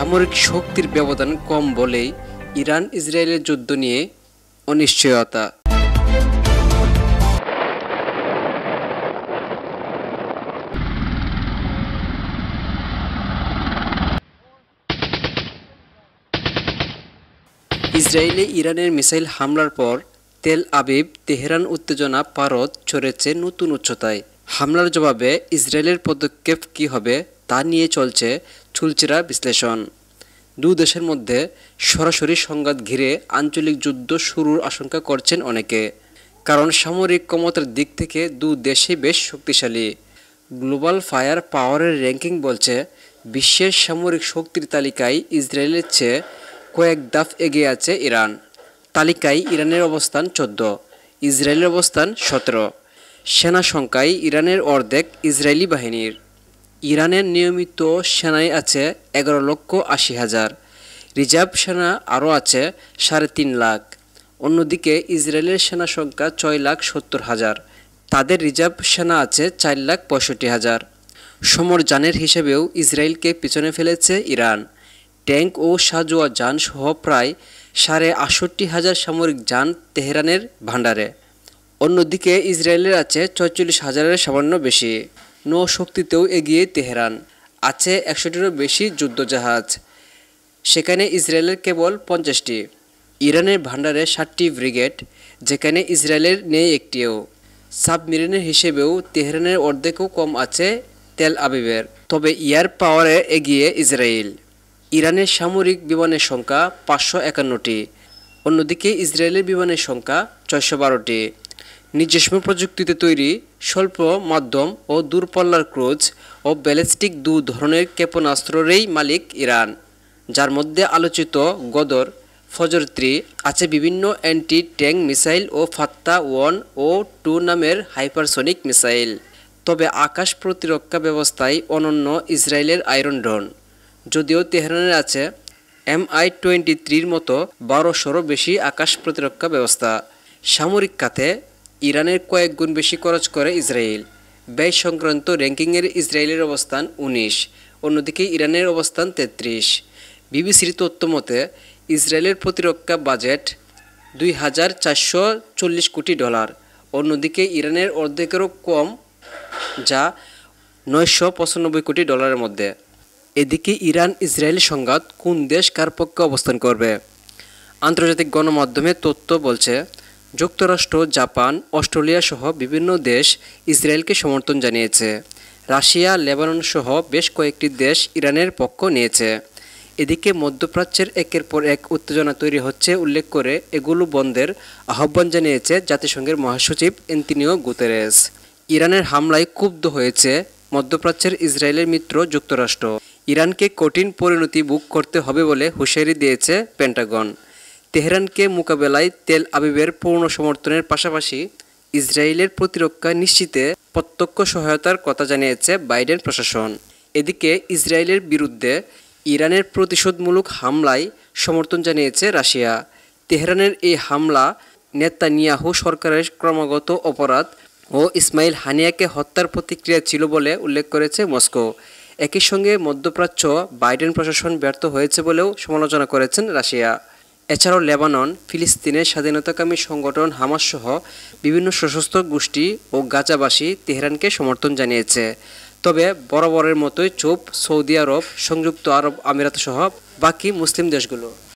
সামরিক শক্তির ব্যবধান কম বলেই ইরান ইসরায়েলের যুদ্ধ নিয়ে অনিশ্চয়তা। ইসরায়েলে ইরানের মিসাইল হামলার পর তেল আবিব তেহরান উত্তেজনা পারদ ছড়েছে নতুন উচ্চতায়। হামলার জবাবে ইসরায়েলের পদক্ষেপ কী হবে তা নিয়ে চলছে চুলচেরা বিশ্লেষণ। দু দেশের মধ্যে সরাসরি সংঘাত ঘিরে আঞ্চলিক যুদ্ধ শুরুর আশঙ্কা করছেন অনেকে, কারণ সামরিক ক্ষমতার দিক থেকে দু দেশই বেশ শক্তিশালী। গ্লোবাল ফায়ার পাওয়ারের র্যাঙ্কিং বলছে বিশ্বের সামরিক শক্তির তালিকায় ইসরায়েলের চেয়ে কয়েক ধাপ এগিয়ে আছে ইরান। তালিকায় ইরানের অবস্থান 14, ইসরায়েলের অবস্থান 17। সেনা সংখ্যায় ইরানের অর্ধেক ইসরায়েলি বাহিনীর। ইরানের নিয়মিত সেনায় আছে 11,80,000, রিজার্ভ সেনা আরও আছে 3.5 লাখ। অন্যদিকে ইসরায়েলের সেনা সংখ্যা 6,70,000, তাদের রিজার্ভ সেনা আছে 4,65,000। সমরযানের হিসেবেও ইসরায়েলকে পিছনে ফেলেছে ইরান। ট্যাঙ্ক ও সাঁজোয়া যান সহ প্রায় 68,500 সামরিক যান তেহরানের ভাণ্ডারে। অন্যদিকে ইসরায়েলের আছে 44,000-এর সামান্য বেশি। নৌশক্তিতেও এগিয়ে তেহরান, আছে 100-টিরও বেশি যুদ্ধজাহাজ, সেখানে ইসরায়েলের কেবল 50টি। ইরানের ভাণ্ডারে 7টি ব্রিগেড, যেখানে ইসরায়েলের নেই একটিও। সাবমেরিনের হিসেবেও তেহরানের অর্ধেকও কম আছে তেল আবিবের। তবে এয়ার পাওয়ারে এগিয়ে ইসরায়েল। ইরানের সামরিক বিমানের সংখ্যা 551টি, অন্যদিকে ইসরায়েলের বিমানের সংখ্যা 612টি। নিজস্ব প্রযুক্তিতে তৈরি স্বল্প, মাধ্যম ও দূরপাল্লার ক্রুজ ও ব্যালিস্টিক দু ধরনের ক্ষেপণাস্ত্রেরই মালিক ইরান, যার মধ্যে আলোচিত গদর, ফজর 3 আছে বিভিন্ন অ্যান্টি ট্যাঙ্ক মিসাইল ও ফাত্তা-1 ও 2 নামের হাইপারসনিক মিসাইল। তবে আকাশ প্রতিরক্ষা ব্যবস্থায় অনন্য ইসরায়েলের আয়রন ডোন। যদিও তেহরানের আছে Mi-23-র মতো 1200-রও বেশি আকাশ প্রতিরক্ষা ব্যবস্থা। সামরিক খাতে ইরানের কয়েক গুণ বেশি খরচ করে ইসরায়েল। ব্যয় সংক্রান্ত র্যাঙ্কিংয়ের ইসরায়েলের অবস্থান 19, অন্যদিকে ইরানের অবস্থান 33। বিবিসির তথ্য মতে ইসরায়েলের প্রতিরক্ষা বাজেট $2,440 কোটি, অন্যদিকে ইরানের অর্ধেকেরও কম, যা $995 কোটি মধ্যে। এদিকে ইরান ইসরায়েল সংঘাত কোন দেশ কার পক্ষে অবস্থান করবে? আন্তর্জাতিক গণমাধ্যমে তথ্য বলছে যুক্তরাষ্ট্র, জাপান, অস্ট্রেলিয়া সহ বিভিন্ন দেশ ইসরায়েলকে সমর্থন জানিয়েছে। রাশিয়া, লেবানন সহ বেশ কয়েকটি দেশ ইরানের পক্ষ নিয়েছে। এদিকে মধ্যপ্রাচ্যের একের পর এক উত্তেজনা তৈরি হচ্ছে উল্লেখ করে এগুলো বন্ধের আহ্বান জানিয়েছে জাতিসংঘের মহাসচিব অ্যান্তোনিও গুতেরেস। ইরানের হামলায় ক্ষুব্ধ হয়েছে মধ্যপ্রাচ্যের ইসরায়েলের মিত্র যুক্তরাষ্ট্র। ইরানকে কঠিন পরিণতি ভোগ করতে হবে বলে হুঁশিয়ারি দিয়েছে পেন্টাগন। তেহরানকে মোকাবেলায় তেল আবিবের পূর্ণ সমর্থনের পাশাপাশি ইসরায়েলের প্রতিরক্ষা নিশ্চিতে প্রত্যক্ষ সহায়তার কথা জানিয়েছে বাইডেন প্রশাসন। এদিকে ইসরায়েলের বিরুদ্ধে ইরানের প্রতিশোধমূলক হামলায় সমর্থন জানিয়েছে রাশিয়া। তেহরানের এই হামলা নেতানিয়াহু সরকারের ক্রমাগত অপরাধ ও ইসমাইল হানিয়াকে হত্যার প্রতিক্রিয়া ছিল বলে উল্লেখ করেছে মস্কো। একই সঙ্গে মধ্যপ্রাচ্য বাইডেন প্রশাসন ব্যর্থ হয়েছে বলেও সমালোচনা করেছেন রাশিয়া। এছাড়াও লেবানন, ফিলিস্তিনের স্বাধীনতাকামী সংগঠন হামাস সহ বিভিন্ন সশস্ত্র গোষ্ঠী ও গাজাবাসী তেহরানকে সমর্থন জানিয়েছে। তবে বরাবরের মতোই চুপ সৌদি আরব, সংযুক্ত আরব আমিরাত সহ বাকি মুসলিম দেশগুলো।